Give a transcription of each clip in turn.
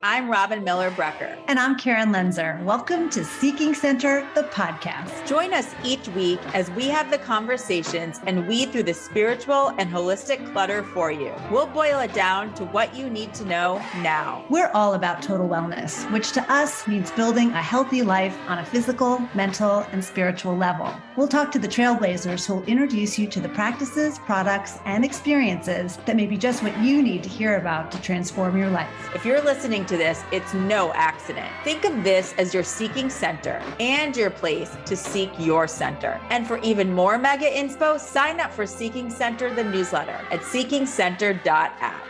I'm Robin Miller Brecker. And I'm Karen Lenzer. Welcome to Seeking Center, the podcast. Join us each week as we have the conversations and weed through the spiritual and holistic clutter for you. We'll boil it down to what you need to know now. We're all about total wellness, which to us means building a healthy life on a physical, mental, and spiritual level. We'll talk to the trailblazers who will introduce you to the practices, products, and experiences that may be just what you need to hear about to transform your life. If you're listening to this, it's no accident. Think of this as your seeking center and your place to seek your center. And for even more mega inspo, sign up for Seeking Center, the newsletter at seekingcenter.app.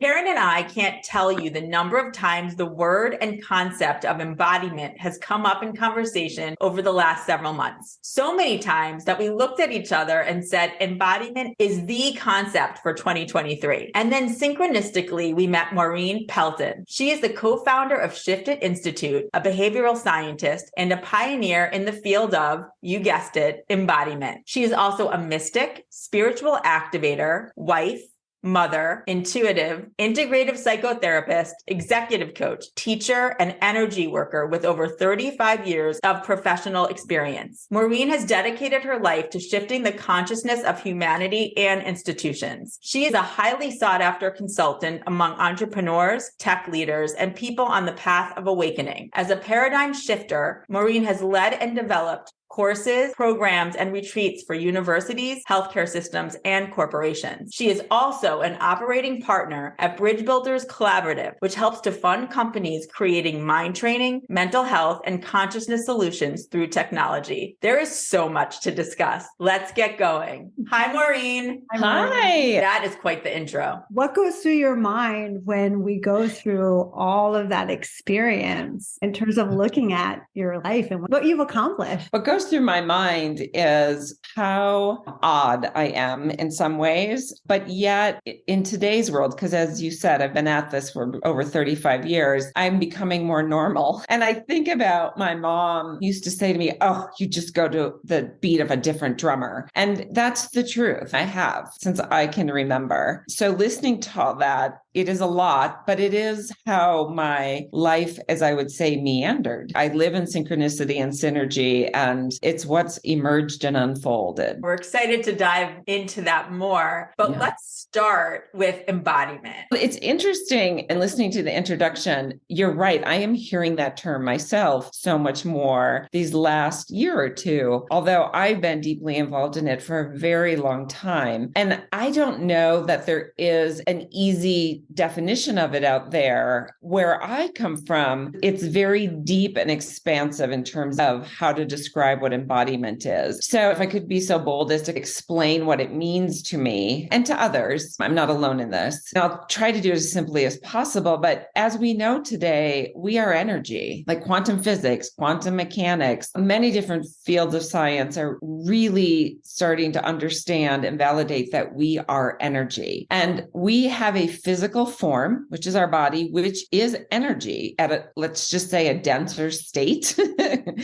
Karen and I can't tell you the number of times the word and concept of embodiment has come up in conversation over the last several months. So many times that we looked at each other and said, embodiment is the concept for 2023. And then synchronistically, we met Maureen Pelton. She is the co-founder of Shift It Institute, a behavioral scientist and a pioneer in the field of, you guessed it, embodiment. She is also a mystic, spiritual activator, wife, mother, intuitive, integrative psychotherapist, executive coach, teacher, and energy worker with over 35 years of professional experience. Maureen has dedicated her life to shifting the consciousness of humanity and institutions. She is a highly sought after consultant among entrepreneurs, tech leaders, and people on the path of awakening. As a paradigm shifter, Maureen has led and developed courses, programs, and retreats for universities, healthcare systems, and corporations. She is also an operating partner at Bridge Builders Collaborative, which helps to fund companies creating mind training, mental health, and consciousness solutions through technology. There is so much to discuss. Let's get going. Hi, Maureen. Hi. That is quite the intro. What goes through your mind when we go through all of that experience in terms of looking at your life and what you've accomplished? What goes through my mind is how odd I am in some ways, but yet in today's world, because as you said, I've been at this for over 35 years, I'm becoming more normal. And I think about my mom used to say to me, oh, you just go to the beat of a different drummer. And that's the truth. I have since I can remember. So listening to all that, it is a lot, but it is how my life, as I would say, meandered. I live in synchronicity and synergy, and it's what's emerged and unfolded. We're excited to dive into that more, but let's start with embodiment. It's interesting in listening to the introduction. You're right. I am hearing that term myself so much more these last year or two, although I've been deeply involved in it for a very long time. And I don't know that there is an easy definition of it out there. Where I come from, it's very deep and expansive in terms of how to describe what embodiment is. So if I could be so bold as to explain what it means to me and to others, I'm not alone in this. And I'll try to do it as simply as possible. But as we know today, we are energy, like quantum physics, quantum mechanics, many different fields of science are really starting to understand and validate that we are energy. And we have a physical form, which is our body, which is energy at a, let's just say, a denser state.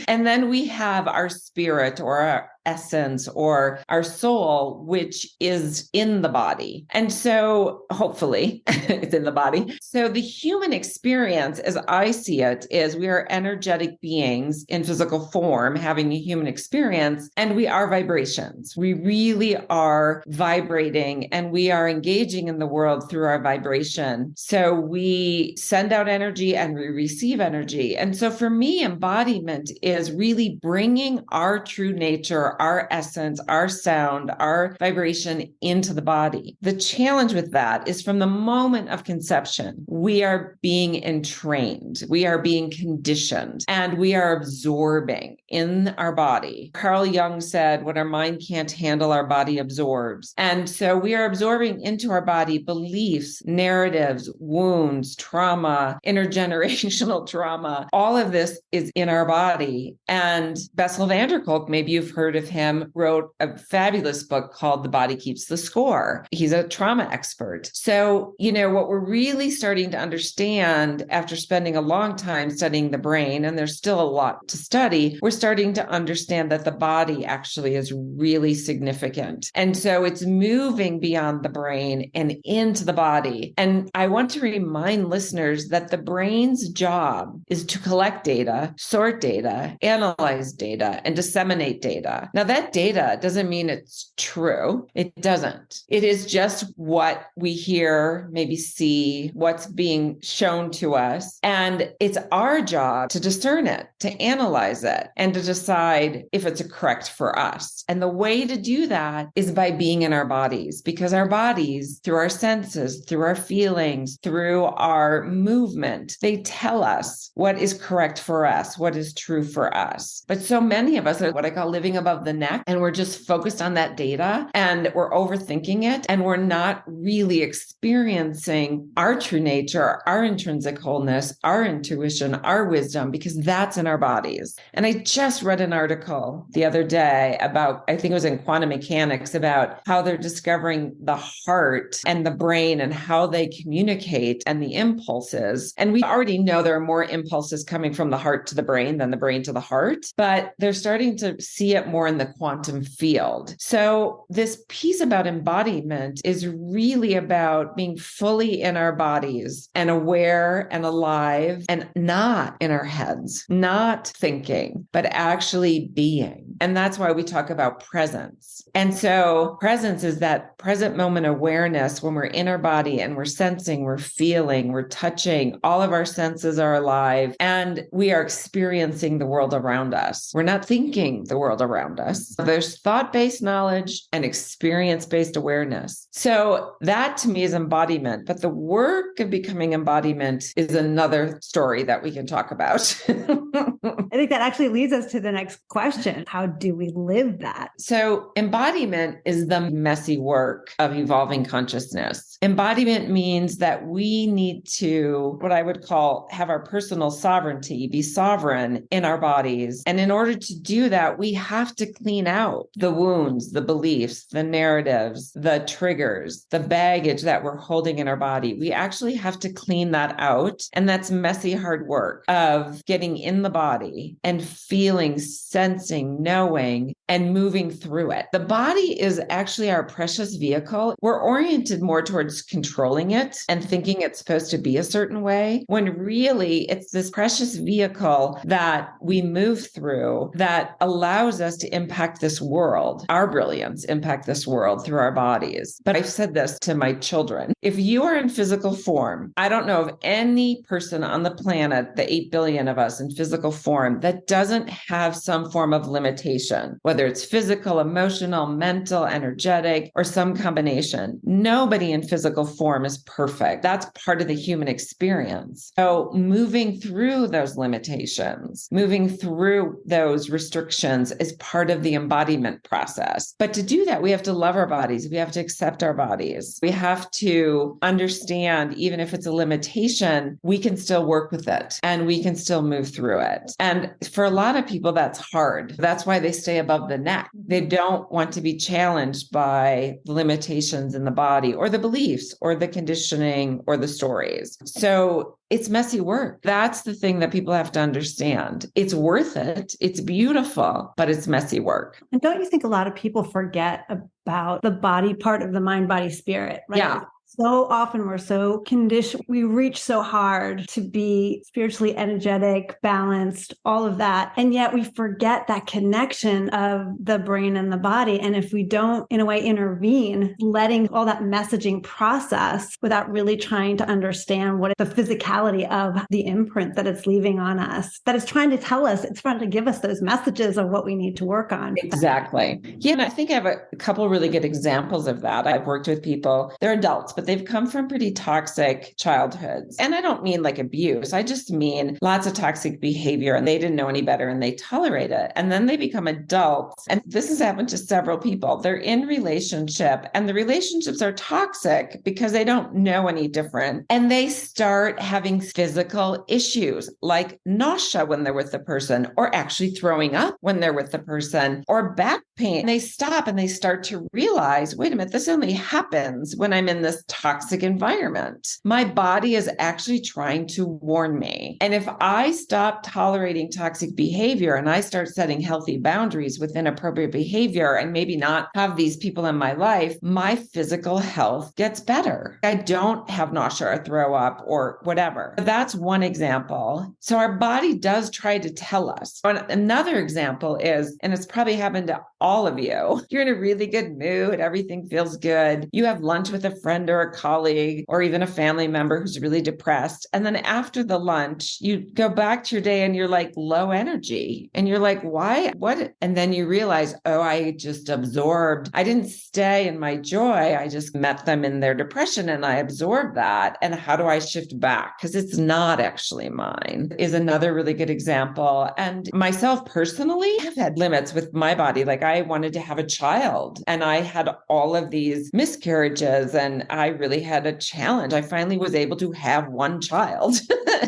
And then we have our spirit or our essence or our soul, which is in the body. And so hopefully it's in the body. So the human experience, as I see it, is we are energetic beings in physical form having a human experience, and we are vibrations. We really are vibrating and we are engaging in the world through our vibration. So we send out energy and we receive energy. And so for me, embodiment is really bringing our true nature, our essence, our sound, our vibration into the body. The challenge with that is from the moment of conception, we are being entrained, we are being conditioned, and we are absorbing in our body. Carl Jung said, what our mind can't handle, our body absorbs. And so we are absorbing into our body beliefs, narratives, wounds, trauma, intergenerational trauma. All of this is in our body. And Bessel van der Kolk, maybe you've heard of with him, wrote a fabulous book called The Body Keeps the Score. He's a trauma expert. So, what we're really starting to understand after spending a long time studying the brain, and there's still a lot to study, we're starting to understand that the body actually is really significant. And so it's moving beyond the brain and into the body. And I want to remind listeners that the brain's job is to collect data, sort data, analyze data, and disseminate data. Now, that data doesn't mean it's true. It doesn't. It is just what we hear, maybe see, what's being shown to us. And it's our job to discern it, to analyze it, and to decide if it's correct for us. And the way to do that is by being in our bodies, because our bodies, through our senses, through our feelings, through our movement, they tell us what is correct for us, what is true for us. But so many of us are what I call living above the neck, and we're just focused on that data and we're overthinking it, and we're not really experiencing our true nature, our intrinsic wholeness, our intuition, our wisdom, because that's in our bodies. And I just read an article the other day about, I think it was in quantum mechanics, about how they're discovering the heart and the brain and how they communicate and the impulses. And we already know there are more impulses coming from the heart to the brain than the brain to the heart, but they're starting to see it more in the quantum field. So this piece about embodiment is really about being fully in our bodies and aware and alive and not in our heads, not thinking, but actually being. And that's why we talk about presence. And so presence is that present moment awareness when we're in our body and we're sensing, we're feeling, we're touching, all of our senses are alive, and we are experiencing the world around us. We're not thinking the world around us. There's thought-based knowledge and experience-based awareness. So that to me is embodiment. But the work of becoming embodiment is another story that we can talk about. I think that actually leads us to the next question. How do we live that? So embodiment is the messy work of evolving consciousness. Embodiment means that we need to, what I would call, have our personal sovereignty, be sovereign in our bodies. And in order to do that, we have to clean out the wounds, the beliefs, the narratives, the triggers, the baggage that we're holding in our body. We actually have to clean that out. And that's messy, hard work of getting in the body and feeling, sensing, knowing, and moving through it. The body is actually our precious vehicle. We're oriented more towards controlling it and thinking it's supposed to be a certain way, when really it's this precious vehicle that we move through that allows us to impact this world, our brilliance, impact this world through our bodies. But I've said this to my children. If you are in physical form, I don't know of any person on the planet, the 8 billion of us in physical form, that doesn't have some form of limitation, whether it's physical, emotional, mental, energetic, or some combination. Nobody in physical form is perfect. That's part of the human experience. So moving through those limitations, moving through those restrictions is part of the embodiment process. But to do that, we have to love our bodies. We have to accept our bodies. We have to understand, even if it's a limitation, we can still work with it and we can still move through it. And for a lot of people, that's hard. That's why they stay above the neck. They don't want to be challenged by the limitations in the body or the beliefs or the conditioning or the stories. So it's messy work. That's the thing that people have to understand. It's worth it. It's beautiful, but it's messy work. And don't you think a lot of people forget about the body part of the mind, body, spirit, right? Yeah. So often we're so conditioned, we reach so hard to be spiritually energetic, balanced, all of that. And yet we forget that connection of the brain and the body. And if we don't, in a way, intervene, letting all that messaging process without really trying to understand what the physicality of the imprint that it's leaving on us, that it's trying to tell us, it's trying to give us those messages of what we need to work on. Exactly. Yeah. And I think I have a couple really good examples of that. I've worked with people, they're adults, but they've come from pretty toxic childhoods. And I don't mean like abuse. I just mean lots of toxic behavior and they didn't know any better and they tolerate it. And then they become adults. And this has happened to several people. They're in relationship and the relationships are toxic because they don't know any different. And they start having physical issues like nausea when they're with the person, or actually throwing up when they're with the person, or back pain. And they stop and they start to realize, wait a minute, this only happens when I'm in this toxic environment. My body is actually trying to warn me. And if I stop tolerating toxic behavior and I start setting healthy boundaries with inappropriate behavior and maybe not have these people in my life, my physical health gets better. I don't have nausea or throw up or whatever. That's one example. So our body does try to tell us. Another example is, and it's probably happened to all of you, you're in a really good mood, everything feels good. You have lunch with a friend or a colleague or even a family member who's really depressed. And then after the lunch, you go back to your day and you're like low energy. And you're like, why? What? And then you realize, oh, I just absorbed. I didn't stay in my joy. I just met them in their depression and I absorbed that. And how do I shift back? Because it's not actually mine, is another really good example. And myself personally, I've had limits with my body. Like I wanted to have a child and I had all of these miscarriages and I really had a challenge. I finally was able to have one child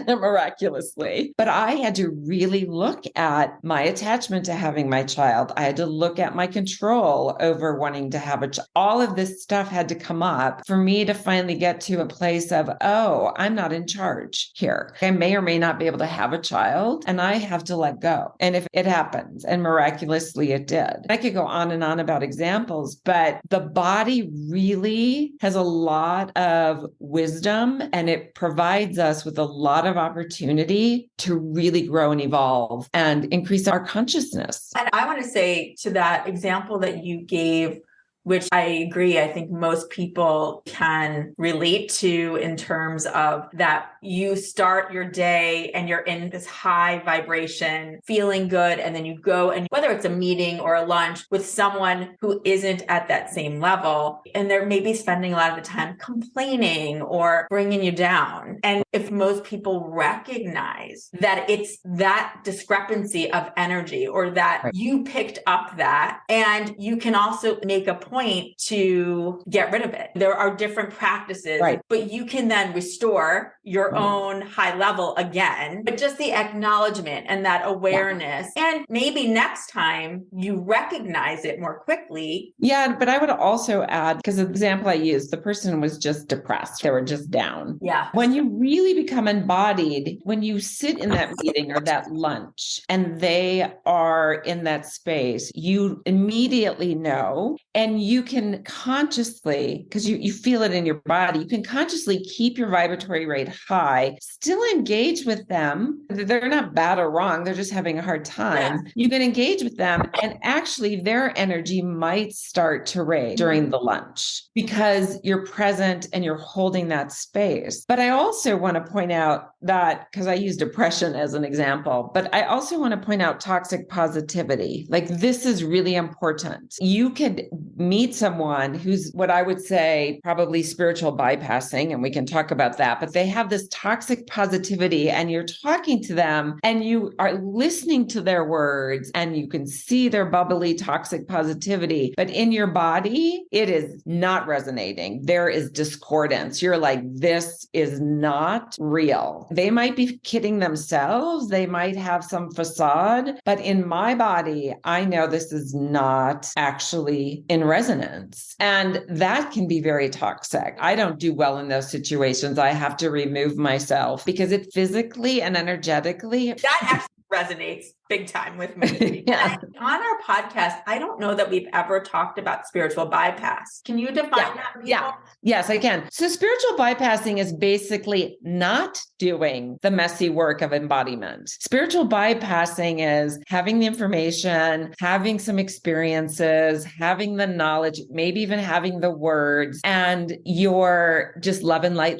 miraculously, but I had to really look at my attachment to having my child. I had to look at my control over wanting to have a child. All of this stuff had to come up for me to finally get to a place of, oh, I'm not in charge here. I may or may not be able to have a child and I have to let go. And if it happens, and miraculously it did. I could go on and on about examples, but the body really has a lot of wisdom and it provides us with a lot of opportunity to really grow and evolve and increase our consciousness. And I want to say to that example that you gave, which I agree, I think most people can relate to in terms of that you start your day and you're in this high vibration, feeling good, and then you go and whether it's a meeting or a lunch with someone who isn't at that same level, and they're maybe spending a lot of the time complaining or bringing you down. And if most people recognize that it's that discrepancy of energy or that Right. you picked up that, and you can also make a point to get rid of it. There are different practices, Right. but you can then restore your Right. own high level again. But just the acknowledgement and that awareness, and maybe next time you recognize it more quickly. Yeah, but I would also add, because the example I used, the person was just depressed. They were just down. Yeah. When you really become embodied, when you sit in that meeting or that lunch and they are in that space, you immediately know, and you can consciously, because you feel it in your body, you can consciously keep your vibratory rate high, still engage with them. They're not bad or wrong. They're just having a hard time. Yeah. You can engage with them and actually their energy might start to raise during the lunch because you're present and you're holding that space. But I also want to point out that, because I use depression as an example, but I also want to point out toxic positivity. Like this is really important. You could meet someone who's what I would say probably spiritual bypassing, and we can talk about that, but they have this toxic positivity and you're talking to them and you are listening to their words and you can see their bubbly toxic positivity, but in your body, it is not resonating. There is discordance. You're like, this is not real. They might be kidding themselves. They might have some facade, but in my body, I know this is not actually in resonance. And that can be very toxic. I don't do well in those situations. I have to remove myself because it physically and energetically. That actually resonates big time with me. Yeah. On our podcast, I don't know that we've ever talked about spiritual bypass. Can you define that for people? Yeah. Yes, I can. So spiritual bypassing is basically not doing the messy work of embodiment. Spiritual bypassing is having the information, having some experiences, having the knowledge, maybe even having the words, and you're just love and light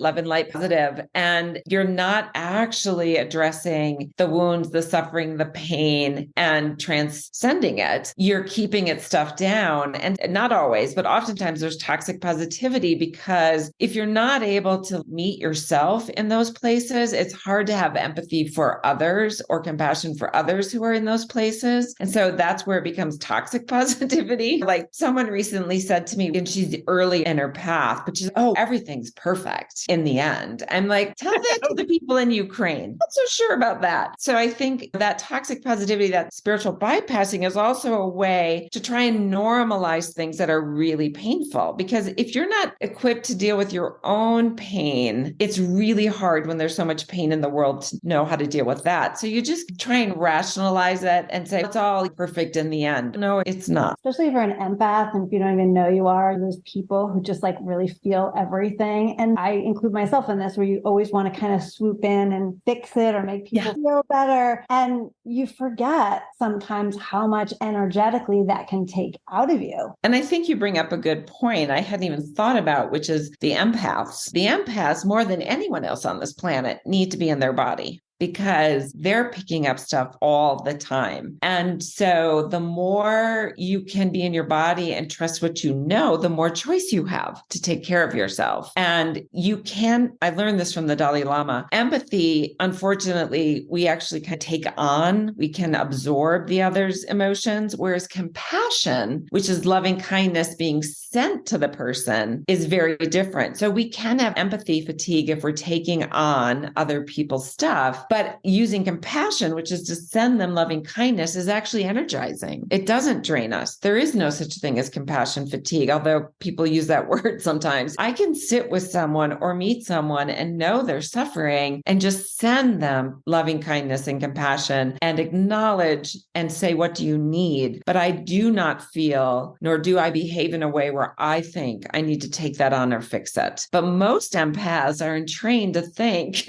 positive. And you're not actually addressing the wounds, the suffering, the pain, pain and transcending it, you're keeping it stuffed down. And not always, but oftentimes there's toxic positivity, because if you're not able to meet yourself in those places, it's hard to have empathy for others or compassion for others who are in those places. And so that's where it becomes toxic positivity. Like someone recently said to me, and she's early in her path, but she's, oh, everything's perfect in the end. I'm like, tell that to the people in Ukraine. Not so sure about that. So I think that toxic positivity, that spiritual bypassing, is also a way to try and normalize things that are really painful. Because if you're not equipped to deal with your own pain, it's really hard when there's so much pain in the world to know how to deal with that. So you just try and rationalize it and say, it's all perfect in the end. No, it's not. Especially if you're an empath and if you don't even know you are, those people who just like really feel everything. And I include myself in this, where you always want to kind of swoop in and fix it or make people feel better. And you forget sometimes how much energetically that can take out of you. And I think you bring up a good point I hadn't even thought about, which is the empaths. The empaths, more than anyone else on this planet, need to be in their body, because they're picking up stuff all the time. And so the more you can be in your body and trust what you know, the more choice you have to take care of yourself. And you can, I learned this from the Dalai Lama, empathy, unfortunately, we actually can take on, we can absorb the other's emotions, whereas compassion, which is loving kindness being sent to the person, is very different. So we can have empathy fatigue if we're taking on other people's stuff. But using compassion, which is to send them loving kindness, is actually energizing. It doesn't drain us. There is no such thing as compassion fatigue, although people use that word sometimes. I can sit with someone or meet someone and know they're suffering and just send them loving kindness and compassion and acknowledge and say, what do you need? But I do not feel, nor do I behave in a way where I think I need to take that on or fix it. But most empaths are trained to think,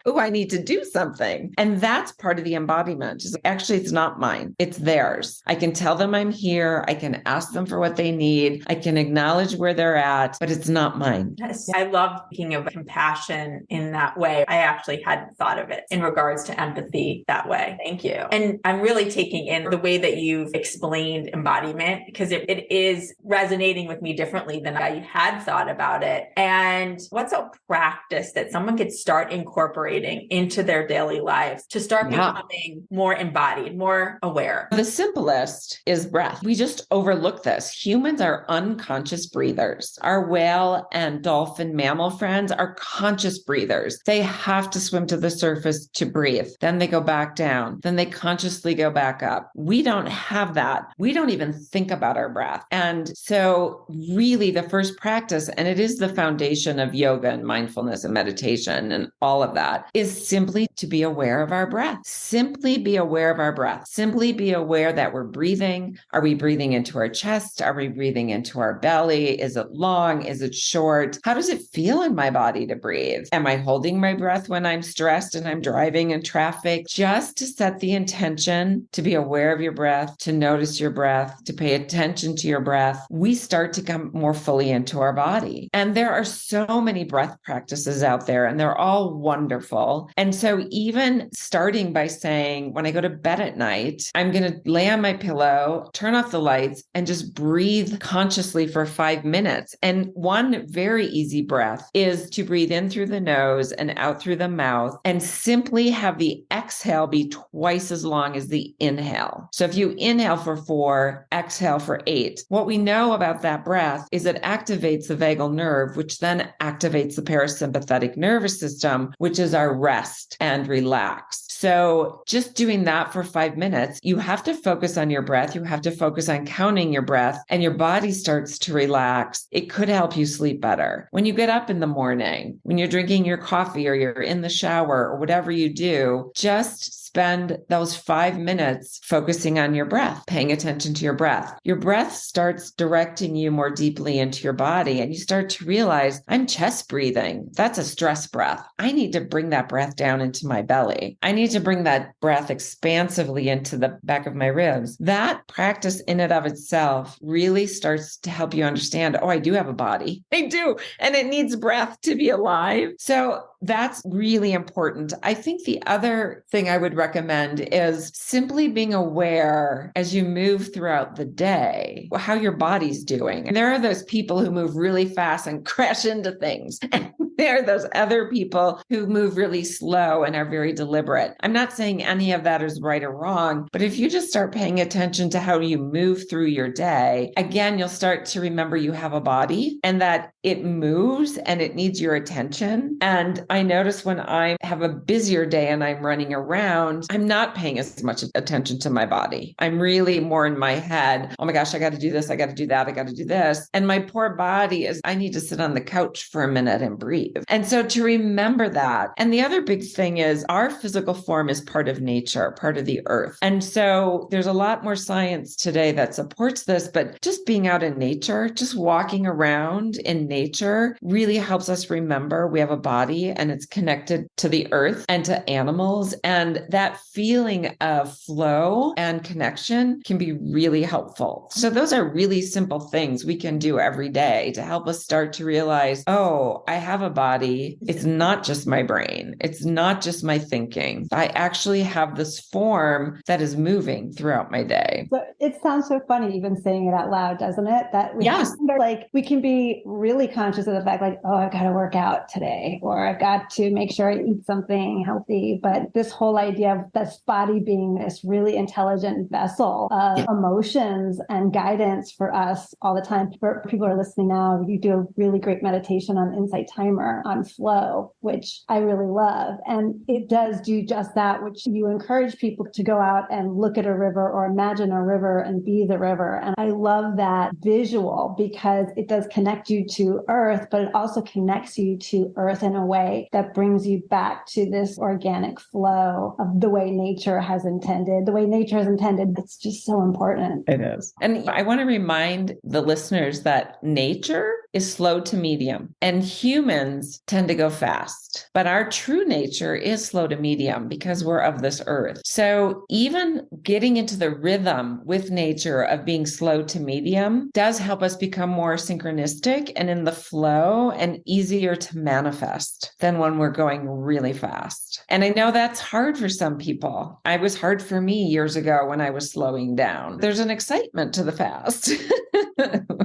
oh, I need to do something. And that's part of the embodiment. Actually, it's not mine. It's theirs. I can tell them I'm here. I can ask them for what they need. I can acknowledge where they're at, but it's not mine. Yes. I love thinking of compassion in that way. I actually hadn't thought of it in regards to empathy that way. Thank you. And I'm really taking in the way that you've explained embodiment, because it is resonating with me differently than I had thought about it. And what's a practice that someone could start incorporating into their daily lives to start becoming more embodied, more aware? The simplest is breath. We just overlook this. Humans are unconscious breathers. Our whale and dolphin mammal friends are conscious breathers. They have to swim to the surface to breathe. Then they go back down. Then they consciously go back up. We don't have that. We don't even think about our breath. And so really the first practice, and it is the foundation of yoga and mindfulness and meditation and all of that, is simply to be aware of our breath. Simply be aware of our breath. Simply be aware that we're breathing. Are we breathing into our chest? Are we breathing into our belly? Is it long? Is it short? How does it feel in my body to breathe? Am I holding my breath when I'm stressed and I'm driving in traffic? Just to set the intention to be aware of your breath, to notice your breath, to pay attention to your breath, we start to come more fully into our body. And there are so many breath practices out there, and they're all wonderful. And so even starting by saying, when I go to bed at night, I'm going to lay on my pillow, turn off the lights, and just breathe consciously for 5 minutes. And one very easy breath is to breathe in through the nose and out through the mouth, and simply have the exhale be twice as long as the inhale. So if you inhale for 4, exhale for 8, what we know about that breath is it activates the vagal nerve, which then activates the parasympathetic nervous system, which is our rest and relax. So just doing that for 5 minutes, you have to focus on your breath. You have to focus on counting your breath, and your body starts to relax. It could help you sleep better. When you get up in the morning, when you're drinking your coffee or you're in the shower or whatever you do, just spend those 5 minutes focusing on your breath, paying attention to your breath. Your breath starts directing you more deeply into your body, and you start to realize, I'm chest breathing. That's a stress breath. I need to bring that breath down into my belly. I need to bring that breath expansively into the back of my ribs. That practice in and of itself really starts to help you understand, oh, I do have a body. I do. And it needs breath to be alive. So that's really important. I think the other thing I would recommend is simply being aware as you move throughout the day, how your body's doing. And there are those people who move really fast and crash into things. And there are those other people who move really slow and are very deliberate. I'm not saying any of that is right or wrong, but if you just start paying attention to how you move through your day, again, you'll start to remember you have a body and that it moves and it needs your attention. And I notice when I have a busier day and I'm running around, I'm not paying as much attention to my body. I'm really more in my head. Oh my gosh, I got to do this. I got to do that. I got to do this. And my poor body is, I need to sit on the couch for a minute and breathe. And so to remember that. And the other big thing is our physical form is part of nature, part of the earth. And so there's a lot more science today that supports this, but just being out in nature, just walking around in nature really helps us remember we have a body and it's connected to the earth and to animals. And that feeling of flow and connection can be really helpful. So those are really simple things we can do every day to help us start to realize, oh, I have a body. It's not just my brain. It's not just my thinking. I actually have this form that is moving throughout my day. So it sounds so funny even saying it out loud, doesn't it? That we Yes. like we can be really conscious of the fact like, oh, I've got to work out today, or I've got to make sure I eat something healthy. But this whole idea of this body being this really intelligent vessel of emotions and guidance for us all the time. For people who are listening now, you do a really great meditation on Insight Timer on flow, which I really love. And it does do just that, which you encourage people to go out and look at a river or imagine a river and be the river. And I love that visual because it does connect you to earth, but it also connects you to earth in a way that brings you back to this organic flow of the way nature has intended. The way nature has intended, it's just so important. It is. And I want to remind the listeners that nature is slow to medium and humans tend to go fast, but our true nature is slow to medium because we're of this earth. So even getting into the rhythm with nature of being slow to medium does help us become more synchronistic and in the flow and easier to manifest than when we're going really fast. And I know that's hard for some people. It was hard for me years ago when I was slowing down. There's an excitement to the fast.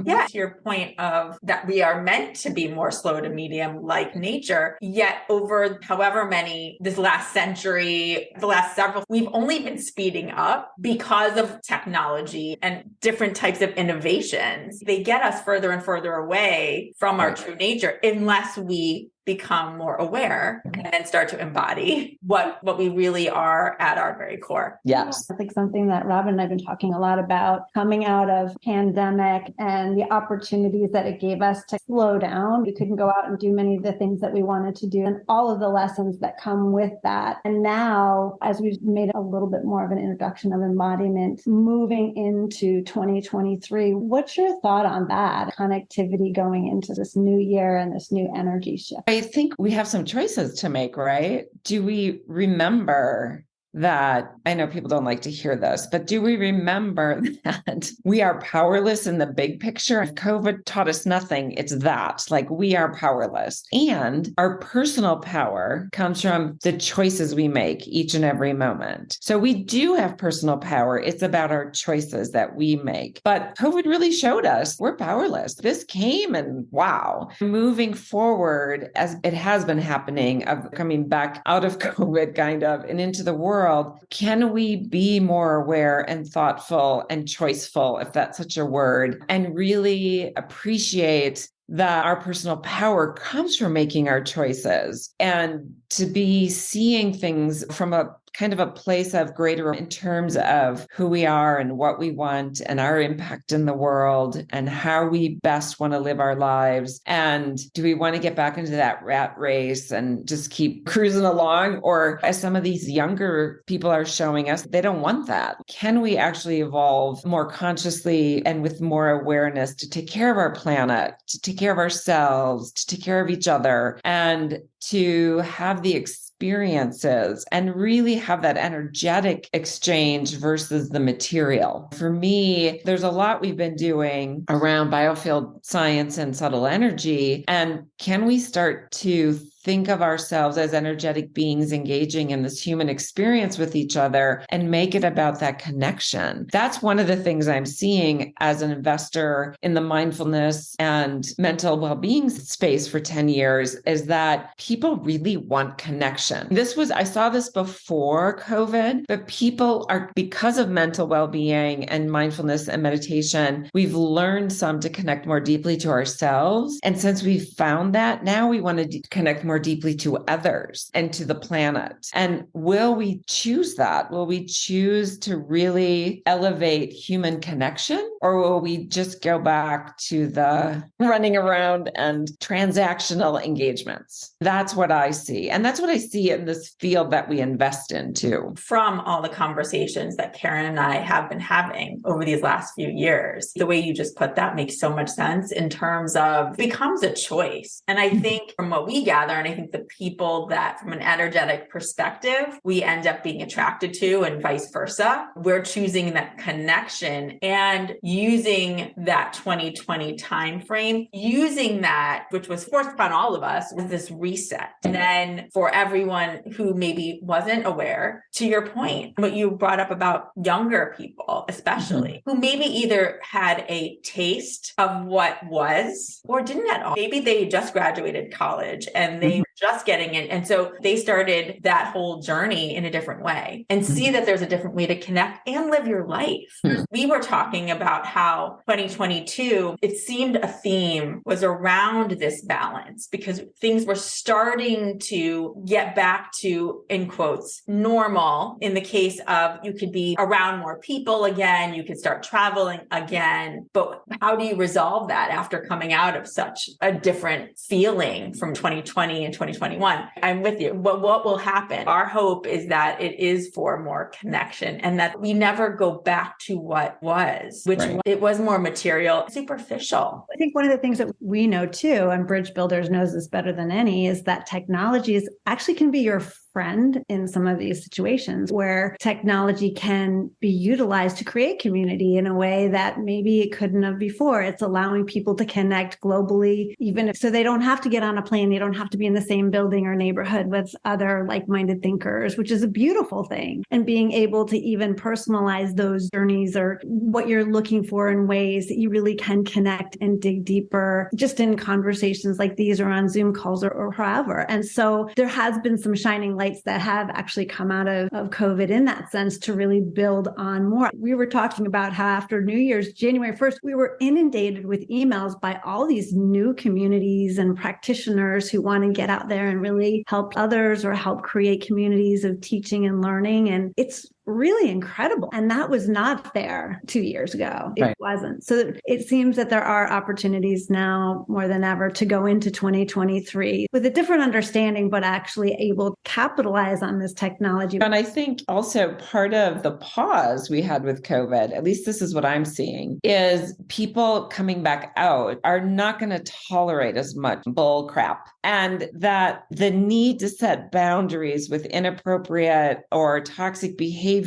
Yeah, to your point of that we are meant to be more slow to medium like nature, yet over however many, this last century, the last several, we've only been speeding up because of technology and different types of innovations. They get us further and further away from our true nature unless we become more aware and then start to embody what we really are at our very core. Yes. I think something that Robin and I've been talking a lot about coming out of pandemic and the opportunities that it gave us to slow down. We couldn't go out and do many of the things that we wanted to do and all of the lessons that come with that. And now, as we've made a little bit more of an introduction of embodiment, moving into 2023, what's your thought on that? Connectivity going into this new year and this new energy shift? I think we have some choices to make, right? Do we remember that, I know people don't like to hear this, but do we remember that we are powerless in the big picture? If COVID taught us nothing, it's that, like we are powerless. And our personal power comes from the choices we make each and every moment. So we do have personal power. It's about our choices that we make. But COVID really showed us we're powerless. This came and wow. Moving forward, as it has been happening, of coming back out of COVID kind of and into the world, can we be more aware and thoughtful and choiceful, if that's such a word, and really appreciate that our personal power comes from making our choices and to be seeing things from a kind of a place of greater in terms of who we are and what we want and our impact in the world and how we best want to live our lives. And do we want to get back into that rat race and just keep cruising along? Or as some of these younger people are showing us, they don't want that. Can we actually evolve more consciously and with more awareness to take care of our planet, to take care of ourselves, to take care of each other, and to have the experiences and really have that energetic exchange versus the material. For me, there's a lot we've been doing around biofield science and subtle energy. And can we start to think of ourselves as energetic beings engaging in this human experience with each other and make it about that connection. That's one of the things I'm seeing as an investor in the mindfulness and mental well-being space for 10 years is that people really want connection. I saw this before COVID, but people are, because of mental well-being and mindfulness and meditation, we've learned some to connect more deeply to ourselves. And since we've found that, now we want to connect more deeply to others and to the planet. And will we choose that? Will we choose to really elevate human connection? Or will we just go back to the running around and transactional engagements? That's what I see. And that's what I see in this field that we invest in too. From all the conversations that Karen and I have been having over these last few years, the way you just put that makes so much sense in terms of it becomes a choice. And I think from what we gather, and I think the people that from an energetic perspective, we end up being attracted to and vice versa, we're choosing that connection and using that 2020 timeframe, using that, which was forced upon all of us, was this reset. And then for everyone who maybe wasn't aware, to your point, what you brought up about younger people, especially, who maybe either had a taste of what was or didn't at all. Maybe they just graduated college and they were just getting in. And so they started that whole journey in a different way and see that there's a different way to connect and live your life. We were talking about how 2022, it seemed a theme was around this balance because things were starting to get back to, in quotes, normal in the case of you could be around more people again, you could start traveling again. But how do you resolve that after coming out of such a different feeling from 2020 and 2021? I'm with you. But what will happen? Our hope is that it is for more connection and that we never go back to what was, which it was more material, superficial. I think one of the things that we know too, and Bridge Builders knows this better than any, is that technologies actually can be your friend in some of these situations where technology can be utilized to create community in a way that maybe it couldn't have before. It's allowing people to connect globally, even if so they don't have to get on a plane. They don't have to be in the same building or neighborhood with other like-minded thinkers, which is a beautiful thing. And being able to even personalize those journeys or what you're looking for in ways that you really can connect and dig deeper just in conversations like these or on Zoom calls or however. And so there has been some shining lights that have actually come out of COVID in that sense to really build on more. We were talking about how after New Year's, January 1st, we were inundated with emails by all these new communities and practitioners who want to get out there and really help others or help create communities of teaching and learning. And it's really incredible. And that was not there 2 years ago. It wasn't. So it seems that there are opportunities now more than ever to go into 2023 with a different understanding, but actually able to capitalize on this technology. And I think also part of the pause we had with COVID, at least this is what I'm seeing, is people coming back out are not going to tolerate as much bull crap. And that the need to set boundaries with inappropriate or toxic behavior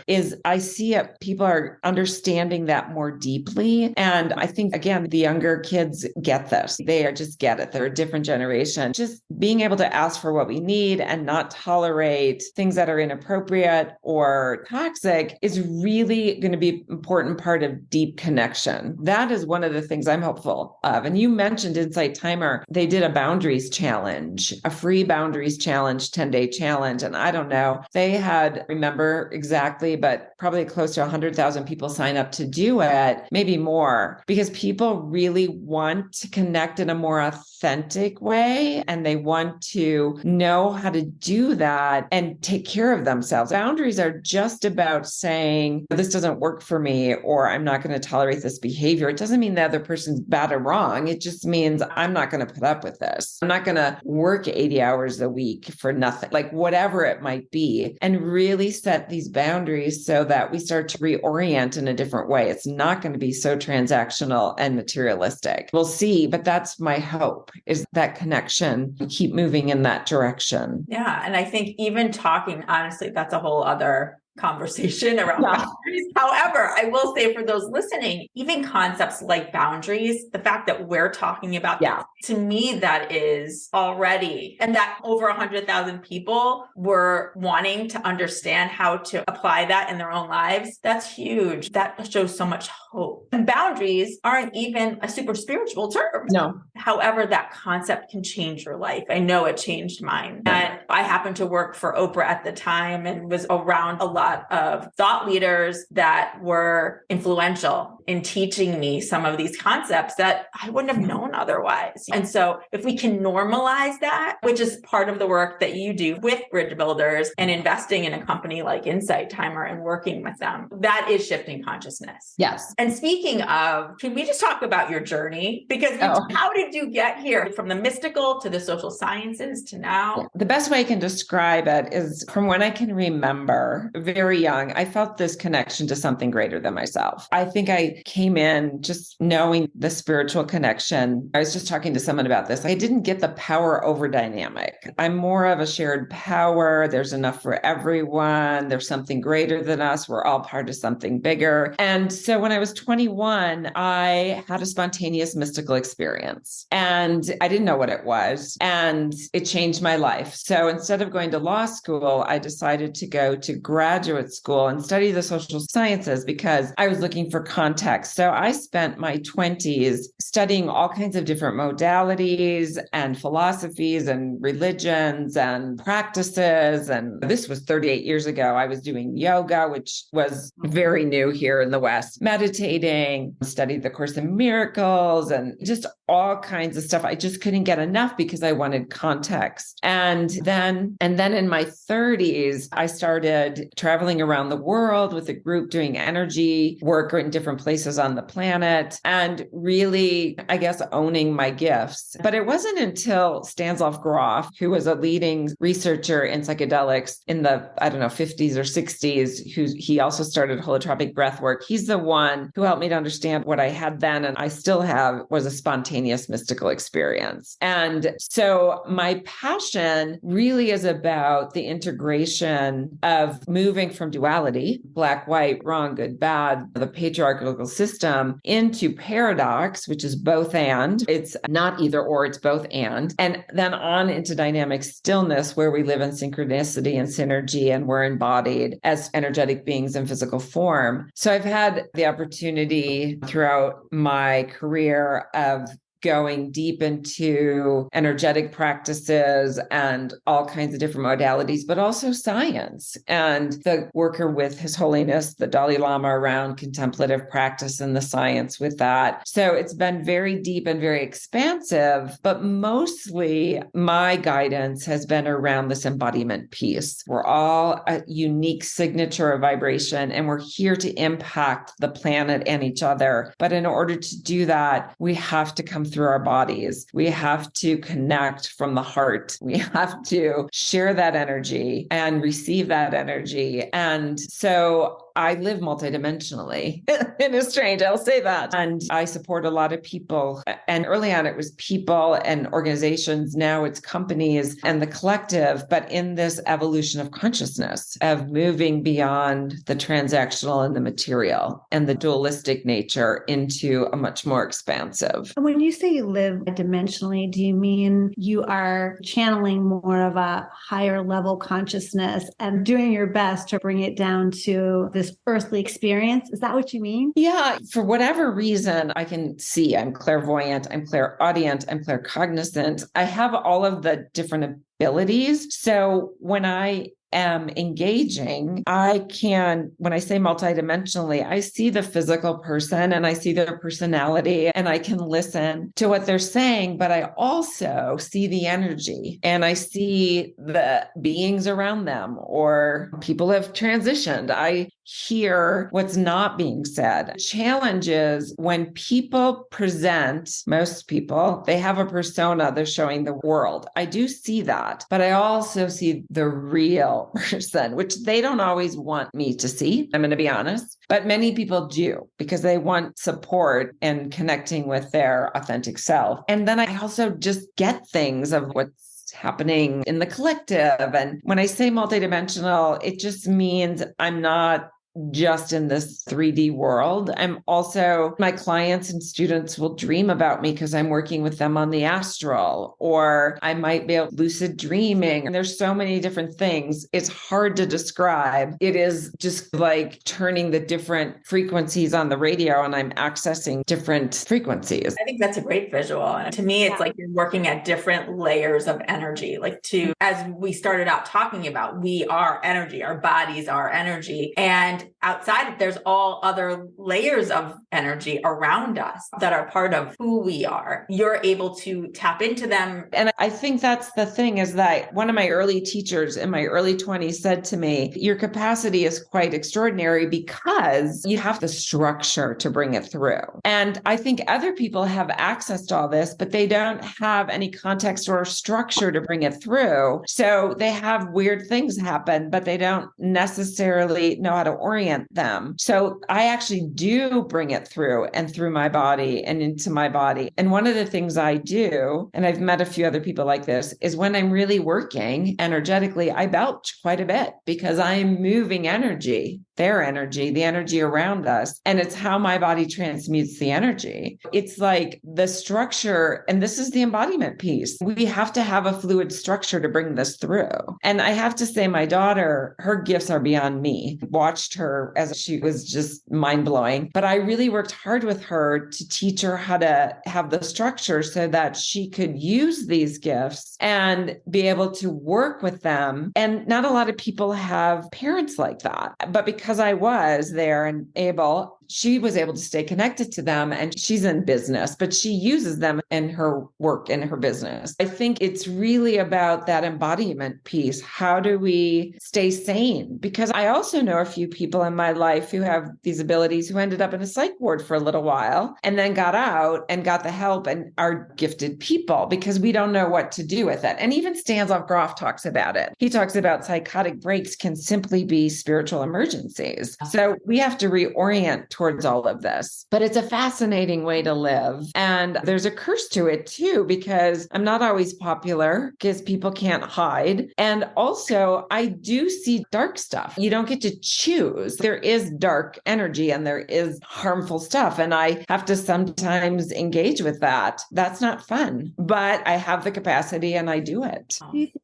is, I see it, people are understanding that more deeply. And I think, again, the younger kids get this. They just get it. They're a different generation. Just being able to ask for what we need and not tolerate things that are inappropriate or toxic is really going to be an important part of deep connection. That is one of the things I'm hopeful of. And you mentioned Insight Timer. They did a boundaries challenge, a free boundaries challenge, 10-day challenge. And I don't know, they had, remember exactly, but probably close to 100,000 people sign up to do it, maybe more, because people really want to connect in a more authentic way. And they want to know how to do that and take care of themselves. Boundaries are just about saying, this doesn't work for me, or I'm not going to tolerate this behavior. It doesn't mean the other person's bad or wrong. It just means I'm not going to put up with this. I'm not going to work 80 hours a week for nothing, like whatever it might be, and really set these boundaries so that we start to reorient in a different way. It's not going to be so transactional and materialistic. We'll see, but that's my hope, is that connection. We keep moving in that direction. Yeah. And I think even talking, honestly, that's a whole other conversation around boundaries. However, I will say for those listening, even concepts like boundaries, the fact that we're talking about that, to me, that is already, and that over 100,000 people were wanting to understand how to apply that in their own lives. That's huge. That shows so much hope. And boundaries aren't even a super spiritual term. No. However, that concept can change your life. I know it changed mine. And I happened to work for Oprah at the time and was around a lot of thought leaders that were influential in teaching me some of these concepts that I wouldn't have known otherwise. And so if we can normalize that, which is part of the work that you do with bridge builders and investing in a company like Insight Timer and working with them, that is shifting consciousness. Yes. And speaking of, can we just talk about your journey? Because how did you get here from the mystical to the social sciences to now? The best way I can describe it is from when I can remember, very young, I felt this connection to something greater than myself. I think I came in just knowing the spiritual connection. I was just talking to someone about this. I didn't get the power over dynamic. I'm more of a shared power. There's enough for everyone. There's something greater than us. We're all part of something bigger. And so when I was 21, I had a spontaneous mystical experience and I didn't know what it was. And it changed my life. So instead of going to law school, I decided to go to graduate school and study the social sciences because I was looking for context. So I spent my 20s studying all kinds of different modalities and philosophies and religions and practices. And this was 38 years ago. I was doing yoga, which was very new here in the West, meditating, studied the Course in Miracles and just all kinds of stuff. I just couldn't get enough because I wanted context. And then in my 30s, I started traveling around the world with a group doing energy work in different places on the planet and really, I guess, owning my gifts. But it wasn't until Stanislav Grof, who was a leading researcher in psychedelics in the, 50s or 60s, he also started holotropic breath work. He's the one who helped me to understand what I had then and I still have was a spontaneous mystical experience. And so my passion really is about the integration of moving from duality, black, white, wrong, good, bad, the patriarchal system into paradox, which is both and. It's not either or, it's both and then on into dynamic stillness where we live in synchronicity and synergy and we're embodied as energetic beings in physical form. So I've had the opportunity throughout my career of going deep into energetic practices and all kinds of different modalities, but also science and the worker with His Holiness, the Dalai Lama around contemplative practice and the science with that. So it's been very deep and very expansive, but mostly my guidance has been around this embodiment piece. We're all a unique signature of vibration and we're here to impact the planet and each other. But in order to do that, we have to come through our bodies. We have to connect from the heart. We have to share that energy and receive that energy. And so I live multidimensionally. It is strange. I'll say that. And I support a lot of people. And early on, it was people and organizations. Now it's companies and the collective. But in this evolution of consciousness, of moving beyond the transactional and the material and the dualistic nature into a much more expansive. And when you say you live dimensionally, do you mean you are channeling more of a higher level consciousness and doing your best to bring it down to this earthly experience? Is that what you mean? Yeah. For whatever reason, I can see I'm clairvoyant, I'm clairaudient, I'm claircognizant. I have all of the different abilities. So when I am engaging, I can, when I say multidimensionally, I see the physical person and I see their personality and I can listen to what they're saying, but I also see the energy and I see the beings around them or people have transitioned. I hear what's not being said. Challenge is when people present, most people, they have a persona they're showing the world. I do see that, but I also see the real person, which they don't always want me to see. I'm going to be honest, but many people do because they want support and connecting with their authentic self. And then I also just get things of what's what's happening in the collective. And when I say multidimensional, it just means I'm not just in this 3D world. I'm also, my clients and students will dream about me because I'm working with them on the astral, or I might be lucid dreaming. And there's so many different things. It's hard to describe. It is just like turning the different frequencies on the radio, and I'm accessing different frequencies. I think that's a great visual. And to me, it's like you're working at different layers of energy. Like as we started out talking about, we are energy, our bodies are energy. And outside, there's all other layers of energy around us that are part of who we are. You're able to tap into them. And I think that's the thing, is that one of my early teachers in my early 20s said to me, your capacity is quite extraordinary because you have the structure to bring it through. And I think other people have access to all this, but they don't have any context or structure to bring it through. So they have weird things happen, but they don't necessarily know how to orient them. So I actually do bring it through and through my body and into my body. And one of the things I do, and I've met a few other people like this, is when I'm really working energetically, I belch quite a bit because I'm moving energy, their energy, the energy around us. And it's how my body transmutes the energy. It's like the structure, and this is the embodiment piece. We have to have a fluid structure to bring this through. And I have to say, my daughter, her gifts are beyond me. Watched her as she was just mind blowing, but I really worked hard with her to teach her how to have the structure so that she could use these gifts and be able to work with them. And not a lot of people have parents like that, but because I was there and able, she was able to stay connected to them, and she's in business, but she uses them in her work, in her business. I think it's really about that embodiment piece. How do we stay sane? Because I also know a few people in my life who have these abilities who ended up in a psych ward for a little while and then got out and got the help and are gifted people because we don't know what to do with it. And even Stanislav Grof talks about it. He talks about psychotic breaks can simply be spiritual emergencies. So we have to reorient towards all of this. But it's a fascinating way to live. And there's a curse to it too, because I'm not always popular because people can't hide. And also, I do see dark stuff. You don't get to choose. There is dark energy and there is harmful stuff. And I have to sometimes engage with that. That's not fun, but I have the capacity and I do it. Do you think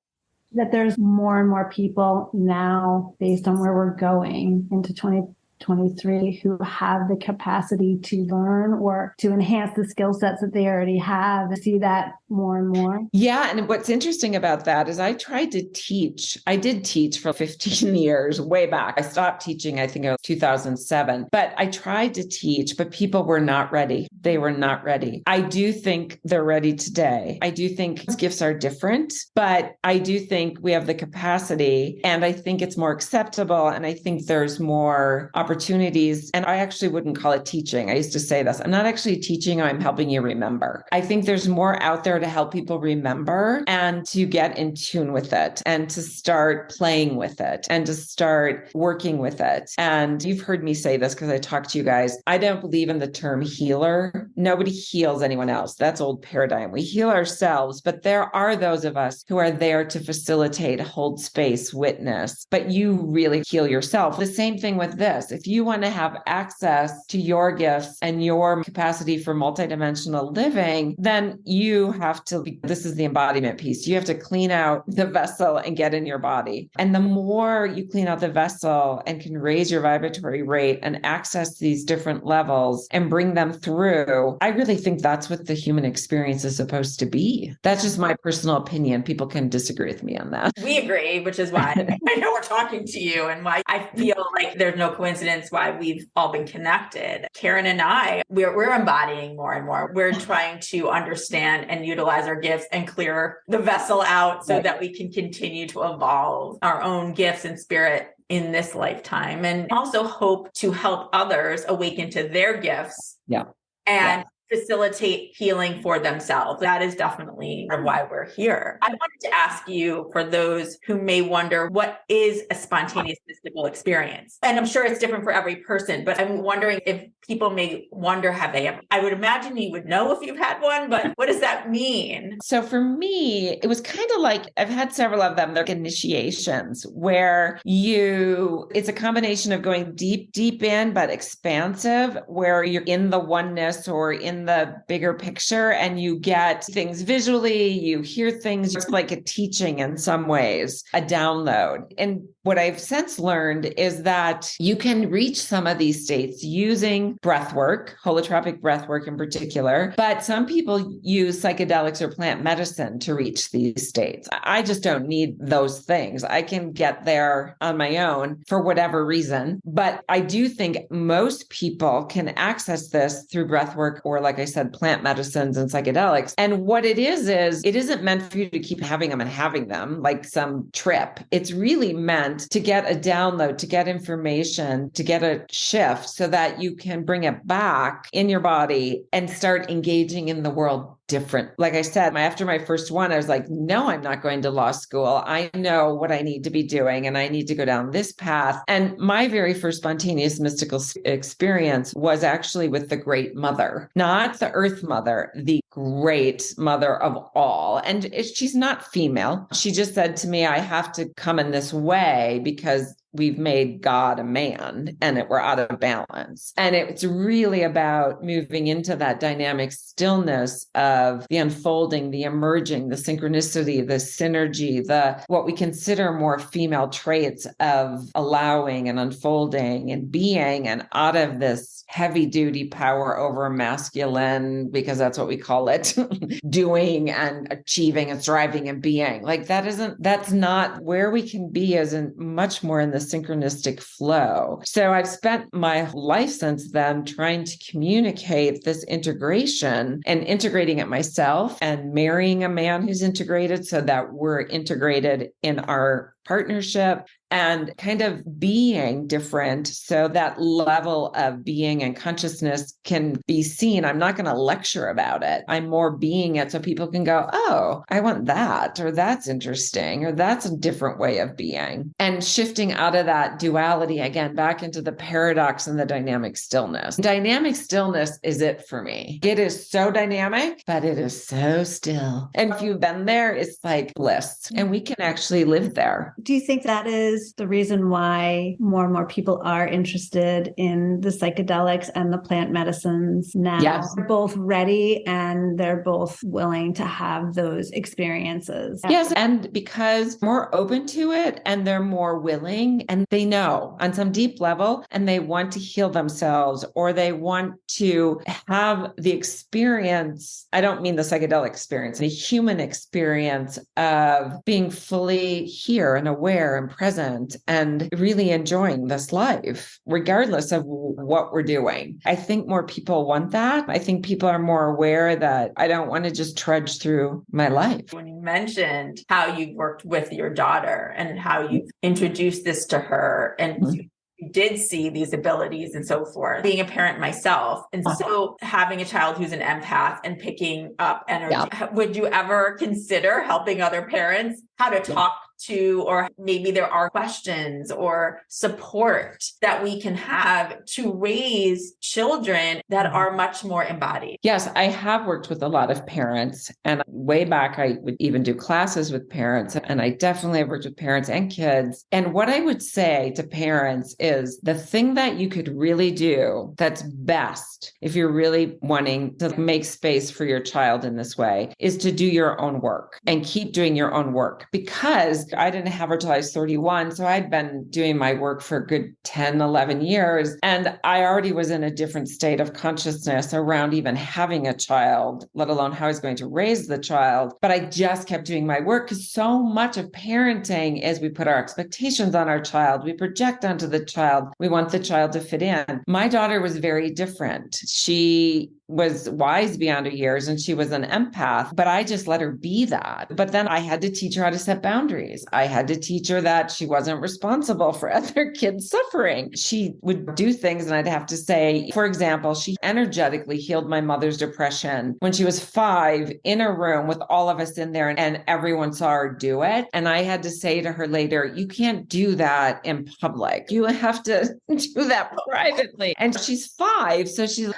that there's more and more people now, based on where we're going into 2023, who have the capacity to learn or to enhance the skill sets that they already have? I see that more and more. Yeah. And what's interesting about that is I tried to teach. I did teach for 15 years, way back. I stopped teaching, I think it was 2007, but I tried to teach, but people were not ready. They were not ready. I do think they're ready today. I do think gifts are different, but I do think we have the capacity, and I think it's more acceptable. And I think there's more opportunities. And I actually wouldn't call it teaching. I used to say this. I'm not actually teaching. I'm helping you remember. I think there's more out there to help people remember and to get in tune with it and to start playing with it and to start working with it. And you've heard me say this because I talk to you guys. I don't believe in the term healer. Nobody heals anyone else. That's old paradigm. We heal ourselves, but there are those of us who are there to facilitate, hold space, witness, but you really heal yourself. The same thing with this. If you want to have access to your gifts and your capacity for multidimensional living, then you have to, this is the embodiment piece. You have to clean out the vessel and get in your body. And the more you clean out the vessel and can raise your vibratory rate and access these different levels and bring them through, I really think that's what the human experience is supposed to be. That's just my personal opinion. People can disagree with me on that. We agree, which is why I know we're talking to you and why I feel like there's no coincidence why we've all been connected. Karen and I, we're embodying more and more. We're trying to understand and utilize our gifts and clear the vessel out so that we can continue to evolve our own gifts and spirit in this lifetime, and also hope to help others awaken to their gifts. Yeah. And facilitate healing for themselves. That is definitely why we're here. I wanted to ask you, for those who may wonder, what is a spontaneous mystical experience? And I'm sure it's different for every person, but I'm wondering if people may wonder, have they ever? I would imagine you would know if you've had one, but what does that mean? So for me, it was kind of like, I've had several of them. They're initiations where it's a combination of going deep, deep in, but expansive, where you're in the oneness or in the bigger picture and you get things visually, you hear things. It's like a teaching in some ways, a download. And what I've since learned is that you can reach some of these states using breath work, holotropic breath work in particular, but some people use psychedelics or plant medicine to reach these states. I just don't need those things. I can get there on my own for whatever reason. But I do think most people can access this through breath work or, like I said, plant medicines and psychedelics. And what it is it isn't meant for you to keep having them and having them like some trip. It's really meant to get a download, to get information, to get a shift so that you can bring it back in your body and start engaging in the world different. Like I said, after my first one, I was like, no, I'm not going to law school. I know what I need to be doing and I need to go down this path. And my very first spontaneous mystical experience was actually with the Great Mother, not the Earth Mother, the Great Mother of all. And she's not female. She just said to me, I have to come in this way because we've made God a man and we're out of balance. And it's really about moving into that dynamic stillness of the unfolding, the emerging, the synchronicity, the synergy, what we consider more female traits of allowing and unfolding and being, and out of this heavy duty power over masculine, because that's what we call it, doing and achieving and striving and being. Like that's not where we can be, as in much more in the synchronistic flow. So I've spent my life since then trying to communicate this integration and integrating it myself and marrying a man who's integrated so that we're integrated in our partnership and kind of being different so that level of being and consciousness can be seen. I'm not going to lecture about it. I'm more being it so people can go, oh, I want that, or that's interesting, or that's a different way of being. And shifting out of that duality again, back into the paradox and the dynamic stillness. Dynamic stillness is it for me. It is so dynamic, but it is so still. And if you've been there, it's like bliss. And we can actually live there. Do you think that is the reason why more and more people are interested in the psychedelics and the plant medicines now? Yes. They're both ready and they're both willing to have those experiences. Yes. And because more open to it and they're more willing and they know on some deep level and they want to heal themselves or they want to have the experience. I don't mean the psychedelic experience, the human experience of being fully here and aware and present and really enjoying this life, regardless of what we're doing. I think more people want that. I think people are more aware that I don't want to just trudge through my life. When you mentioned how you worked with your daughter and how you've introduced this to her and you did see these abilities and so forth, being a parent myself. And so having a child who's an empath and picking up energy, would you ever consider helping other parents how to talk to, or maybe there are questions or support that we can have to raise children that are much more embodied? Yes, I have worked with a lot of parents, and way back, I would even do classes with parents, and I definitely have worked with parents and kids. And what I would say to parents is the thing that you could really do that's best if you're really wanting to make space for your child in this way is to do your own work and keep doing your own work. Because I didn't have her till I was 31. So I'd been doing my work for a good 10, 11 years. And I already was in a different state of consciousness around even having a child, let alone how I was going to raise the child. But I just kept doing my work because so much of parenting is we put our expectations on our child. We project onto the child. We want the child to fit in. My daughter was very different. She was wise beyond her years and she was an empath, but I just let her be that. But then I had to teach her how to set boundaries. I had to teach her that she wasn't responsible for other kids' suffering. She would do things and I'd have to say, for example, she energetically healed my mother's depression when she was 5 in a room with all of us in there and everyone saw her do it. And I had to say to her later, you can't do that in public. You have to do that privately. And she's 5. So she's,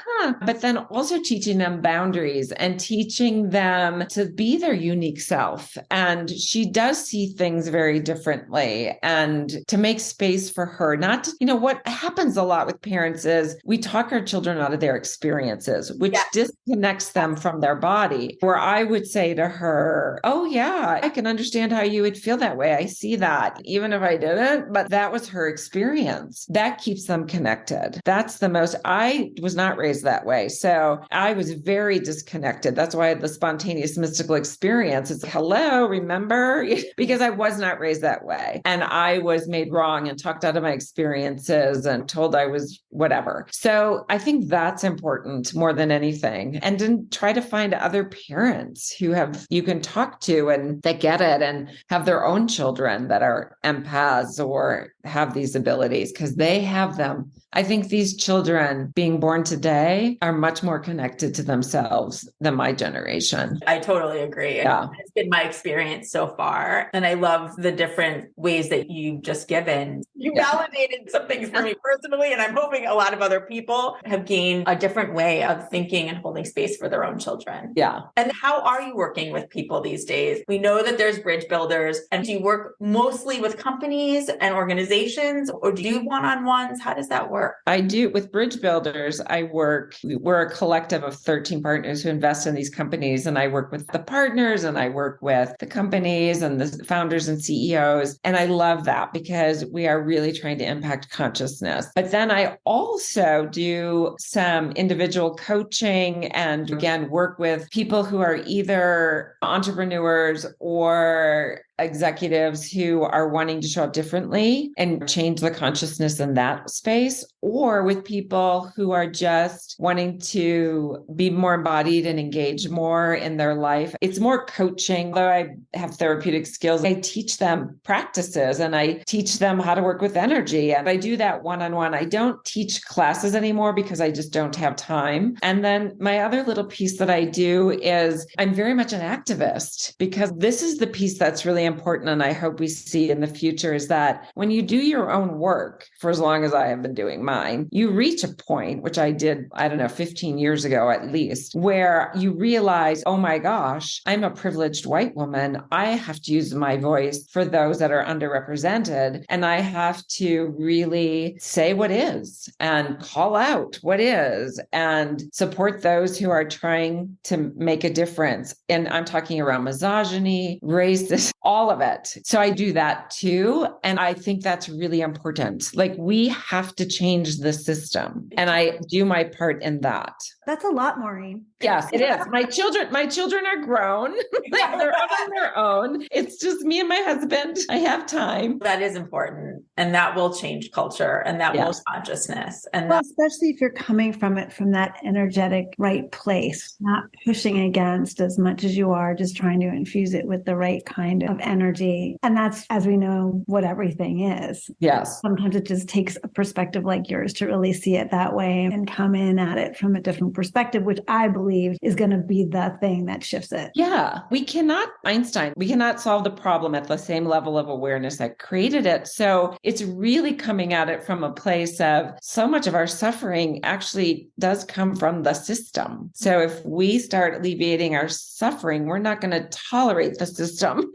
But then also teaching them boundaries and teaching them to be their unique self. And she does see things very differently and to make space for her, not to, what happens a lot with parents is we talk our children out of their experiences, which disconnects them from their body, where I would say to her, oh yeah, I can understand how you would feel that way. I see that even if I didn't, but that was her experience. That keeps them connected. I was not raised that way. So I was very disconnected. That's why I had the spontaneous mystical experience. It's hello, remember? Because I was not raised that way. And I was made wrong and talked out of my experiences and told I was whatever. So I think that's important more than anything. And then try to find other parents who you can talk to and that get it and have their own children that are empaths or have these abilities because they have them. I think these children being born today are much more connected to themselves than my generation. I totally agree. Yeah. It's been my experience so far. And I love the different ways that you've just given. You validated some things for me personally, and I'm hoping a lot of other people have gained a different way of thinking and holding space for their own children. Yeah. And how are you working with people these days? We know that there's bridge builders, and do you work mostly with companies and organizations, or do you one-on-ones? How does that work? I do. With bridge builders, we're a collective of 13 partners who invest in these companies. And I work with the partners and I work with the companies and the founders and CEOs. And I love that because we are really trying to impact consciousness. But then I also do some individual coaching and again, work with people who are either entrepreneurs or executives who are wanting to show up differently and change the consciousness in that space, or with people who are just wanting to be more embodied and engage more in their life. It's more coaching. Though I have therapeutic skills, I teach them practices and I teach them how to work with energy. And I do that one-on-one. I don't teach classes anymore because I just don't have time. And then my other little piece that I do is I'm very much an activist because this is the piece that's really important. And I hope we see in the future is that when you do your own work, for as long as I have been doing mine, you reach a point, which I did, 15 years ago at least, where you realize, oh my gosh, I'm a privileged white woman. I have to use my voice for those that are underrepresented. And I have to really say what is and call out what is and support those who are trying to make a difference. And I'm talking around misogyny, racist, all of it. So I do that too. And I think that's really important. Like we have to change the system. And I do my part in that. That's a lot, Maureen. Yes, it is. My children are grown. They're on their own. It's just me and my husband. I have time. That is important. And that will change culture and that will consciousness. And well, especially if you're coming from it from that energetic right place, not pushing against as much as you are, just trying to infuse it with the right kind of energy. And that's, as we know, what everything is. Yes. Sometimes it just takes a perspective like yours to really see it that way and come in at it from a different perspective, which I believe is going to be the thing that shifts it. Yeah. We cannot solve the problem at the same level of awareness that created it. So it's really coming at it from a place of so much of our suffering actually does come from the system. So if we start alleviating our suffering, we're not going to tolerate the system.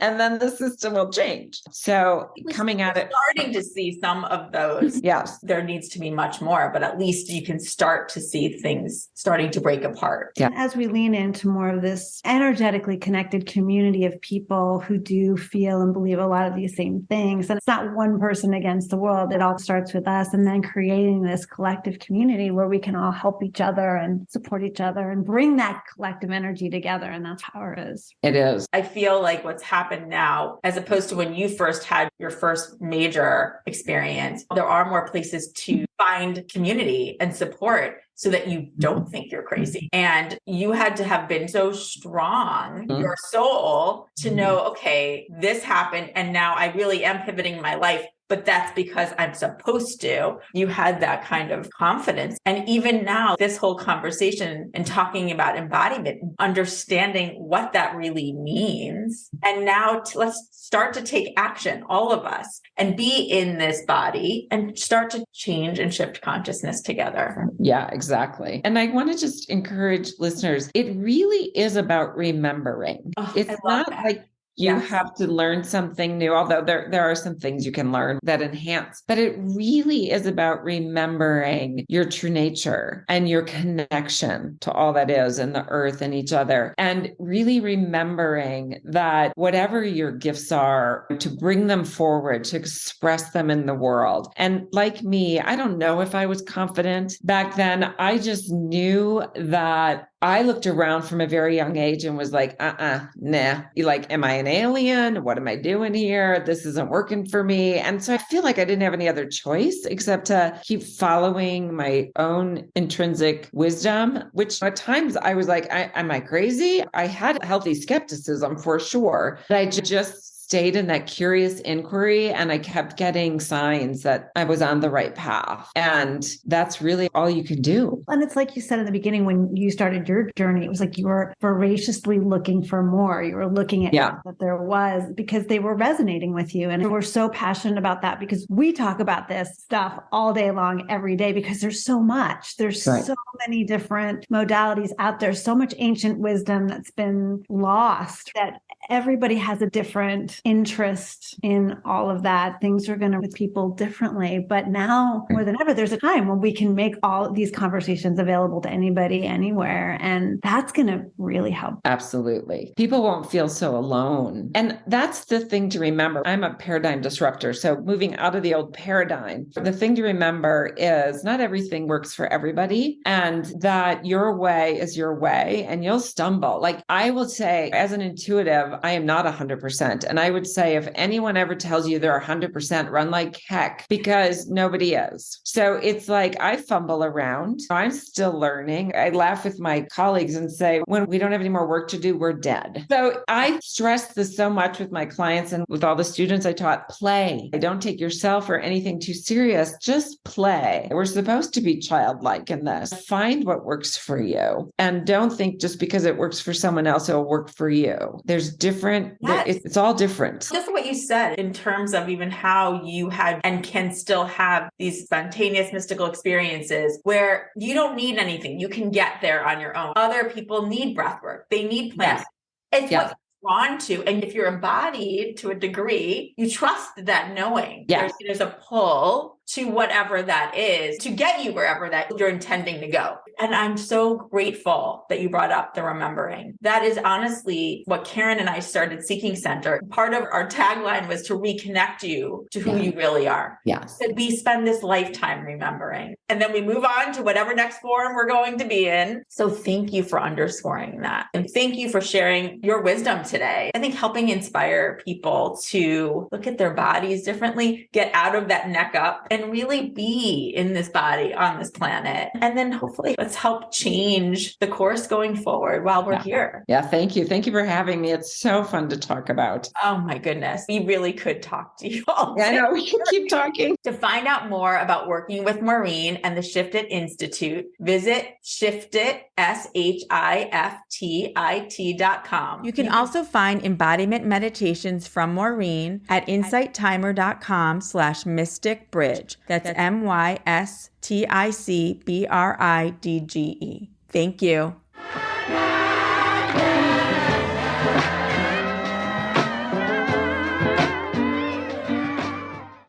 And then the system will change. So coming at it. Starting to see some of those. Yes. There needs to be much more, but at least you can start to see things starting to break apart. Yeah. As we lean into more of this energetically connected community of people who do feel and believe a lot of these same things, and it's not one person against the world, it all starts with us, and then creating this collective community where we can all help each other and support each other and bring that collective energy together. And that's how it is. It is. I feel like what's happened now, as opposed to when you first had your first major experience, there are more places to find community and support so that you don't think you're crazy. And you had to have been so strong, your soul, to know, okay, this happened and now I really am pivoting my life, but that's because I'm supposed to. You had that kind of confidence. And even now, this whole conversation and talking about embodiment, understanding what that really means. And now let's start to take action, all of us, and be in this body and start to change and shift consciousness together. Yeah, exactly. And I want to just encourage listeners, it really is about remembering. It's not like you have to learn something new, although there are some things you can learn that enhance, but it really is about remembering your true nature and your connection to all that is and the earth and each other. And really remembering that whatever your gifts are, to bring them forward, to express them in the world. And like me, I don't know if I was confident back then. I just knew that I looked around from a very young age and was like, nah. Like, am I an alien? What am I doing here? This isn't working for me. And so I feel like I didn't have any other choice except to keep following my own intrinsic wisdom, which at times I was like, am I crazy? I had healthy skepticism for sure, but I just stayed in that curious inquiry and I kept getting signs that I was on the right path. And that's really all you can do. And it's like you said in the beginning, when you started your journey, it was like you were voraciously looking for more. You were looking at that there was, because they were resonating with you. And we're so passionate about that because we talk about this stuff all day long, every day, because there's so much. There's so many different modalities out there, so much ancient wisdom that's been lost, that everybody has a different interest in all of that. Things are going to with people differently. But now more than ever, there's a time when we can make all of these conversations available to anybody, anywhere. And that's going to really help. Absolutely. People won't feel so alone. And that's the thing to remember. I'm a paradigm disruptor. So moving out of the old paradigm, the thing to remember is not everything works for everybody, and that your way is your way and you'll stumble. Like I will say, as an intuitive, I am not 100%. And I would say if anyone ever tells you they're 100%, run like heck, because nobody is. So it's like I fumble around. I'm still learning. I laugh with my colleagues and say, when we don't have any more work to do, we're dead. So I stress this so much with my clients and with all the students I taught: play. Don't take yourself or anything too serious. Just play. We're supposed to be childlike in this. Find what works for you. And don't think just because it works for someone else, it'll work for you. There's different, it's all different. Just what you said in terms of even how you had and can still have these spontaneous mystical experiences where you don't need anything. You can get there on your own. Other people need breath work. They need plants. It's what you're drawn to. And if you're embodied to a degree, you trust that knowing. There's a pull to whatever that is to get you wherever that you're intending to go. And I'm so grateful that you brought up the remembering. That is honestly what Karen and I started Seeking Center. Part of our tagline was to reconnect you to who you really are. So we spend this lifetime remembering. And then we move on to whatever next form we're going to be in. So thank you for underscoring that. And thank you for sharing your wisdom today. I think helping inspire people to look at their bodies differently, get out of that neck up, and really be in this body on this planet. And then hopefully let's help change the course going forward while we're here. Thank you. Thank you for having me. It's so fun to talk about. Oh my goodness. We really could talk to you all. I know, we can keep talking. To find out more about working with Maureen and the Shift It Institute, visit shiftit.com. You can also find embodiment meditations from Maureen at insighttimer.com/mystic bridge. That's MYSTICBRIDGE. Thank you.